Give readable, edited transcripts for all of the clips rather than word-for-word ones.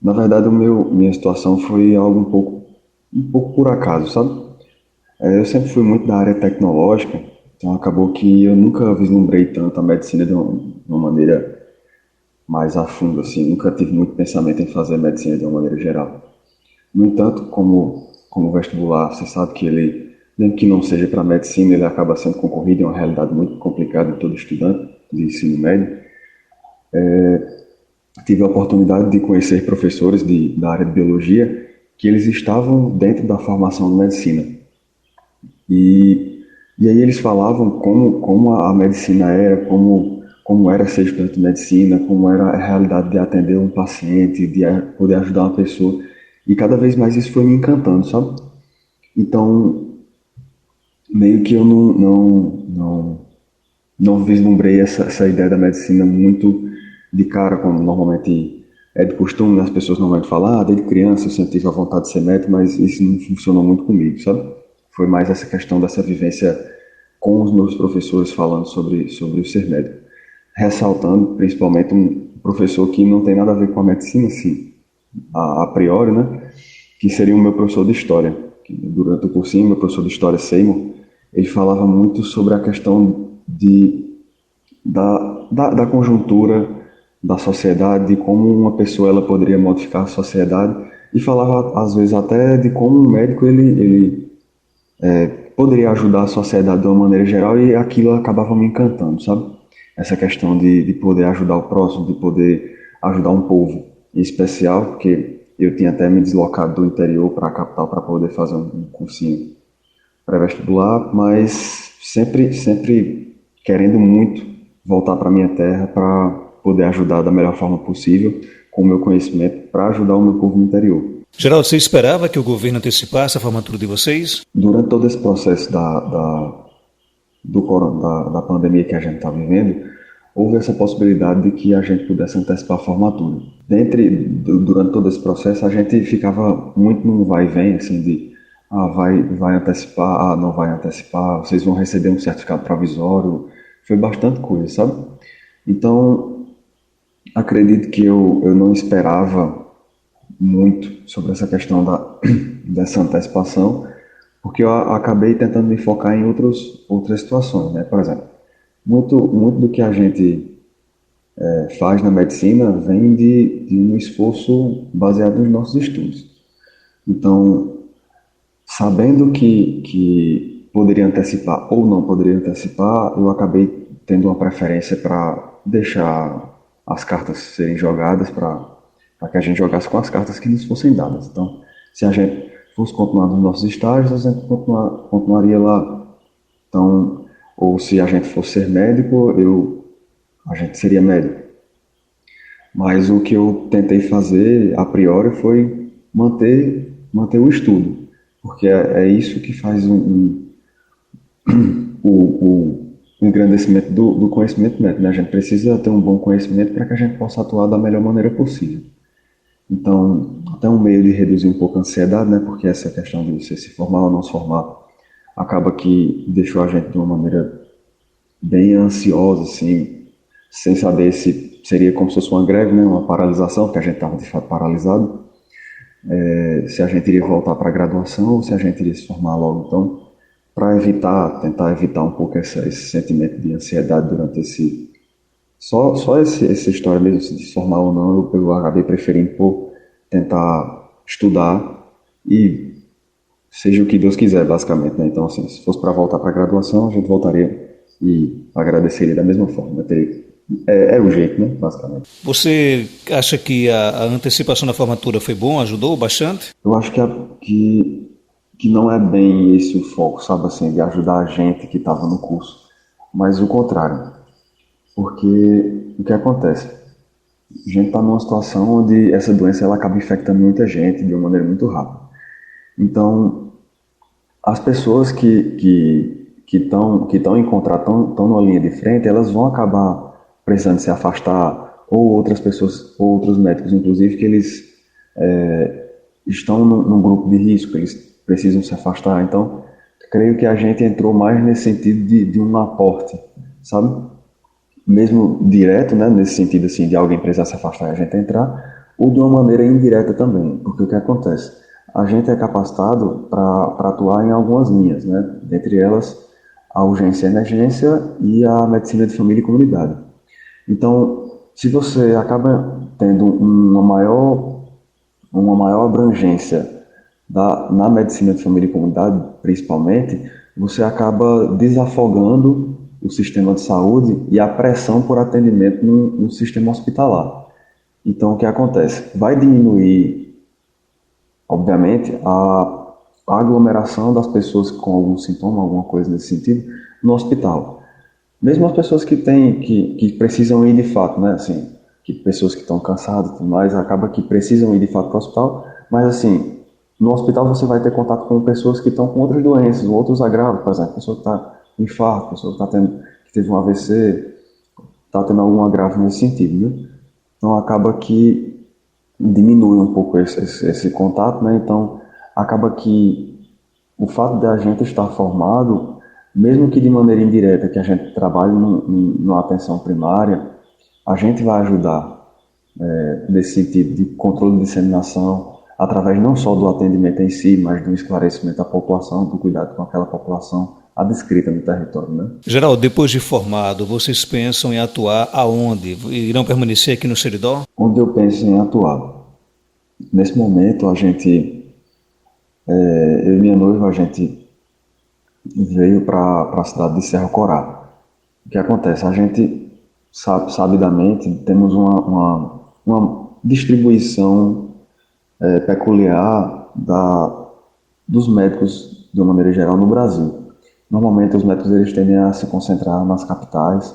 Na verdade, minha situação foi algo um pouco por acaso, sabe? Eu sempre fui muito da área tecnológica, então acabou que eu nunca vislumbrei tanto a medicina de uma maneira mais a fundo, assim, nunca tive muito pensamento em fazer medicina de uma maneira geral. No entanto, como vestibular, você sabe que ele, mesmo que não seja para medicina, ele acaba sendo concorrido, é uma realidade muito complicada de todo estudante de ensino médio. Tive a oportunidade de conhecer professores da área de biologia que eles estavam dentro da formação de medicina. E, e aí eles falavam como a medicina era, como era ser estudante de medicina, como era a realidade de atender um paciente, poder ajudar uma pessoa. E cada vez mais isso foi me encantando, sabe? Então, meio que eu não vislumbrei essa ideia da medicina muito de cara, como normalmente é de costume, né? As pessoas normalmente falam, desde criança eu sempre tive a vontade de ser médico, mas isso não funcionou muito comigo, sabe? Foi mais essa questão dessa vivência com os meus professores falando sobre o ser médico. Ressaltando principalmente um professor que não tem nada a ver com a medicina, assim, a priori, né? Que seria o meu professor de história. Que durante o cursinho, meu professor de história, Seymour, ele falava muito sobre a questão da conjuntura da sociedade, de como uma pessoa ela poderia modificar a sociedade, e falava às vezes até de como um médico ele poderia ajudar a sociedade de uma maneira geral, e aquilo acabava me encantando, sabe? Essa questão de poder ajudar o próximo, de poder ajudar um povo em especial, porque eu tinha até me deslocado do interior para a capital para poder fazer um cursinho pré-vestibular, mas sempre querendo muito voltar para minha terra para poder ajudar da melhor forma possível com o meu conhecimento para ajudar o meu povo no interior. Geraldo, você esperava que o governo antecipasse a formatura de vocês? Durante todo esse processo da pandemia que a gente está vivendo, houve essa possibilidade de que a gente pudesse antecipar a formatura. Durante todo esse processo, a gente ficava muito num vai e vem, assim, de vai antecipar, não vai antecipar, vocês vão receber um certificado provisório. Foi bastante coisa, sabe? Então, acredito que eu não esperava muito sobre essa questão dessa antecipação, porque eu acabei tentando me focar em outras situações, né? Por exemplo, muito do que a gente faz na medicina vem de um esforço baseado nos nossos estudos. Então, sabendo que poderia antecipar ou não poderia antecipar, eu acabei tendo uma preferência para deixar as cartas serem jogadas para que a gente jogasse com as cartas que nos fossem dadas. Então, se a gente fosse continuar nos nossos estágios, a gente continuaria lá. Então, ou se a gente fosse ser médico, a gente seria médico. Mas o que eu tentei fazer a priori foi manter o estudo, porque é isso que faz o engrandecimento do conhecimento médico, né? A gente precisa ter um bom conhecimento para que a gente possa atuar da melhor maneira possível. Então, até um meio de reduzir um pouco a ansiedade, né? Porque essa questão de você se formar ou não se formar acaba que deixou a gente de uma maneira bem ansiosa, assim, sem saber se seria como se fosse uma greve, né? Uma paralisação, que a gente estava de fato paralisado, se a gente iria voltar para a graduação ou se a gente iria se formar logo. Então, para tentar evitar um pouco esse sentimento de ansiedade durante essa história mesmo, se de formar ou não, eu acabei preferindo tentar estudar e seja o que Deus quiser, basicamente, né? Então, assim, se fosse para voltar para a graduação, a gente voltaria e agradeceria da mesma forma. É o jeito, né? Basicamente. Você acha que a antecipação da formatura foi bom, ajudou bastante? Eu acho que não é bem esse o foco, sabe, assim, de ajudar a gente que estava no curso, mas o contrário. Porque o que acontece? A gente está numa situação onde essa doença ela acaba infectando muita gente de uma maneira muito rápida. Então, as pessoas que estão em contrato, estão numa linha de frente, elas vão acabar precisando se afastar, ou outras pessoas, ou outros médicos, inclusive, que eles estão num grupo de risco, eles precisam se afastar. Então, creio que a gente entrou mais nesse sentido de um aporte, sabe? Mesmo direto, né, nesse sentido assim de alguém precisar se afastar e a gente entrar, ou de uma maneira indireta também, porque o que acontece? A gente é capacitado para atuar em algumas linhas, né? Dentre elas, a urgência e emergência e a medicina de família e comunidade. Então, se você acaba tendo uma maior abrangência na medicina de família e comunidade, principalmente, você acaba desafogando o sistema de saúde e a pressão por atendimento no sistema hospitalar. Então, o que acontece? Vai diminuir, obviamente, a aglomeração das pessoas com algum sintoma, alguma coisa nesse sentido, no hospital. Mesmo as pessoas que precisam ir de fato, né? Assim, que pessoas que estão cansadas e tudo mais, acaba que precisam ir de fato para o hospital, mas assim, no hospital você vai ter contato com pessoas que estão com outras doenças, outros agravos, por exemplo, pessoa que está com infarto, pessoa que teve um AVC, está tendo algum agravo nesse sentido, né? Então acaba que diminui um pouco esse contato, né? Então acaba que o fato de a gente estar formado, mesmo que de maneira indireta, que a gente trabalhe numa atenção primária, a gente vai ajudar nesse sentido de controle de disseminação, através não só do atendimento em si, mas do esclarecimento da população, do cuidado com aquela população adscrita no território, né? Geraldo, depois de formado, vocês pensam em atuar aonde? Irão permanecer aqui no Seridó? Onde eu penso em atuar? Nesse momento, eu e minha noiva, a gente veio para a cidade de Cerro Corá. O que acontece? A gente, sabidamente, temos uma distribuição peculiar dos médicos, de uma maneira geral, no Brasil. Normalmente, os médicos eles tendem a se concentrar nas capitais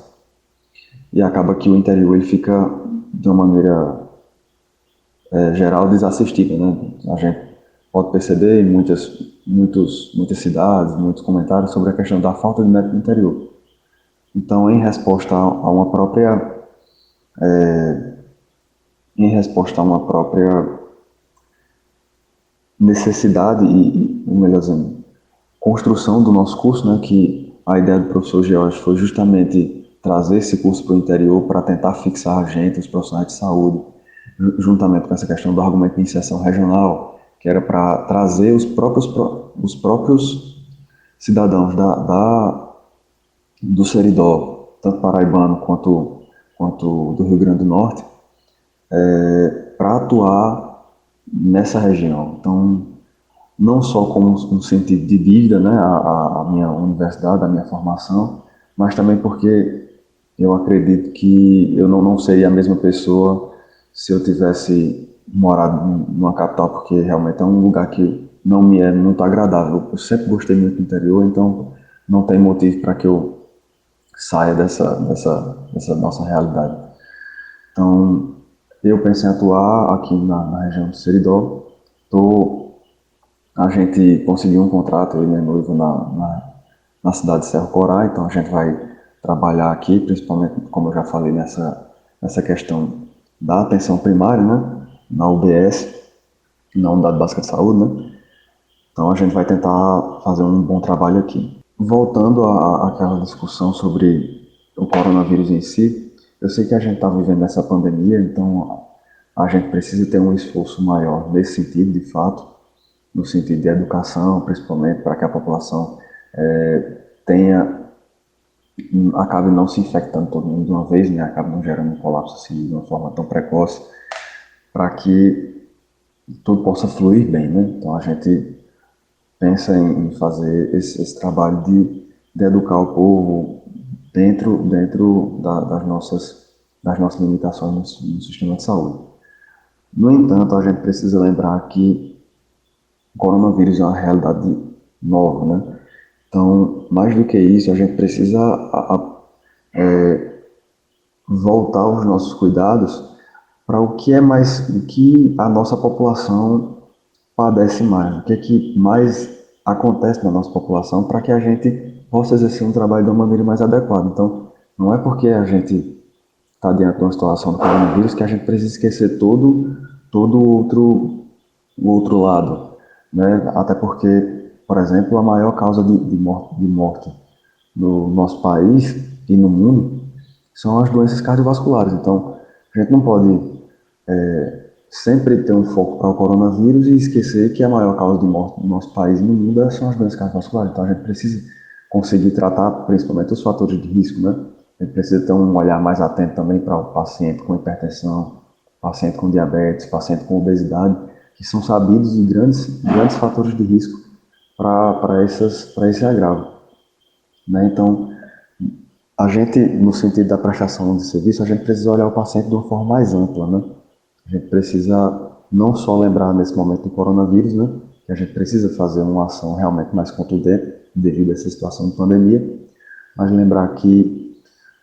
e acaba que o interior ele fica, de uma maneira geral, desassistido, né? A gente pode perceber em muitas cidades, muitos comentários sobre a questão da falta de médico no interior. Então, em resposta a uma própria necessidade ou melhor dizendo, construção do nosso curso, né, que a ideia do professor George foi justamente trazer esse curso para o interior para tentar fixar a gente, os profissionais de saúde, juntamente com essa questão do argumento de inserção regional, que era para trazer os próprios cidadãos do Seridó, tanto paraibano quanto do Rio Grande do Norte, para atuar nessa região. Então, não só como um sentido de dívida, né, a minha universidade, a minha formação, mas também porque eu acredito que eu não seria a mesma pessoa se eu tivesse morado numa capital, porque realmente é um lugar que não me é muito agradável. Eu sempre gostei muito do interior, então não tem motivo para que eu saia dessa nossa realidade. Então, eu penso em atuar aqui na região do Seridó. A gente conseguiu um contrato, eu e minha noiva, na cidade de Cerro Corá, então a gente vai trabalhar aqui, principalmente, como eu já falei, nessa questão da atenção primária, né, na UBS, na Unidade Básica de Saúde, né, então a gente vai tentar fazer um bom trabalho aqui. Voltando àquela discussão sobre o coronavírus em si, eu sei que a gente está vivendo essa pandemia, então a gente precisa ter um esforço maior nesse sentido, de fato, no sentido de educação, principalmente para que a população tenha, acabe não se infectando todo mundo de uma vez, né? Acabe não gerando um colapso assim de uma forma tão precoce, para que tudo possa fluir bem, né? Então a gente pensa em fazer esse trabalho de educar o povo dentro das nossas limitações no sistema de saúde. No entanto, a gente precisa lembrar que o coronavírus é uma realidade nova, né? Então, mais do que isso, a gente precisa voltar os nossos cuidados para o que a nossa população padece mais, o que é que mais acontece na nossa população para que a gente possa exercer um trabalho de uma maneira mais adequada. Então, não é porque a gente está diante de uma situação do coronavírus que a gente precisa esquecer todo o outro lado, né? Até porque, por exemplo, a maior causa de morte no nosso país e no mundo são as doenças cardiovasculares. Então, a gente não pode sempre ter um foco para o coronavírus e esquecer que a maior causa de morte no nosso país e no mundo são as doenças cardiovasculares. Então a gente precisa conseguir tratar principalmente os fatores de risco, né? A gente precisa ter um olhar mais atento também para o paciente com hipertensão, paciente com diabetes, paciente com obesidade, que são sabidos e grandes fatores de risco para esse agravo, né? Então, a gente, no sentido da prestação de serviço, a gente precisa olhar o paciente de uma forma mais ampla, né? A gente precisa não só lembrar nesse momento do coronavírus, né? Que a gente precisa fazer uma ação realmente mais contundente devido a essa situação de pandemia, mas lembrar que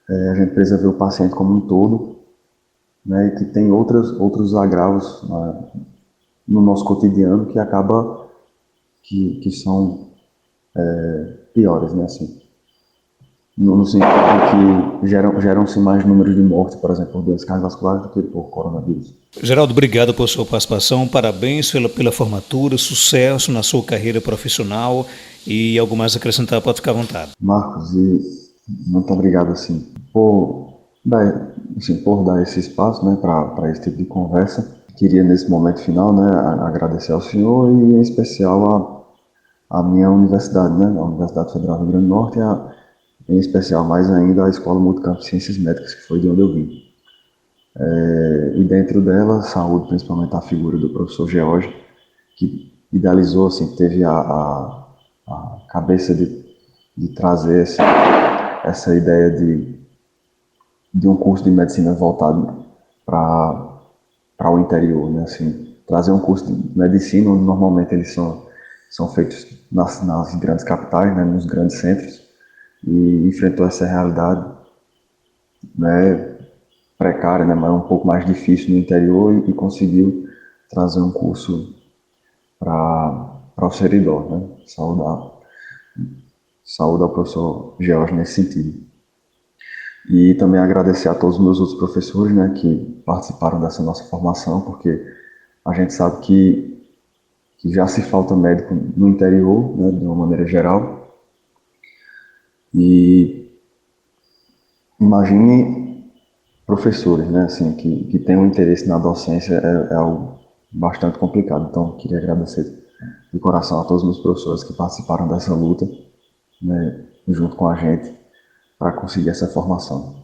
a gente precisa ver o paciente como um todo, né? E que tem outros agravos, né, no nosso cotidiano que acaba que são piores, né? Assim, no sentido de que geram-se mais números de mortes, por exemplo, por doenças cardiovasculares do que por coronavírus. Geraldo, obrigado por sua participação, parabéns pela formatura, sucesso na sua carreira profissional e algo mais a acrescentar, pode ficar à vontade. Marcos, e muito obrigado assim, por dar esse espaço, né, para esse tipo de conversa. Queria nesse momento final, né, agradecer ao senhor e em especial a minha universidade, né, a Universidade Federal do Rio Grande do Norte, em especial mais ainda a Escola Multicampo de Ciências Médicas, que foi de onde eu vim. E dentro dela, saúde principalmente a figura do professor George, que idealizou, assim, teve a cabeça de trazer essa ideia de um curso de medicina voltado para o interior, né? Assim, trazer um curso de medicina, onde normalmente eles são feitos nas grandes capitais, né? Nos grandes centros, e enfrentou essa realidade, né? Precária, né? Mas um pouco mais difícil no interior e conseguiu trazer um curso para o Seridó, né? Saúde ao professor George nesse sentido. E também agradecer a todos os meus outros professores, né, que participaram dessa nossa formação, porque a gente sabe que já se falta médico no interior, né, de uma maneira geral. E imagine professores, né, assim, que têm um interesse na docência, é algo bastante complicado. Então, queria agradecer de coração a todos os meus professores que participaram dessa luta, né, junto com a gente, para conseguir essa formação.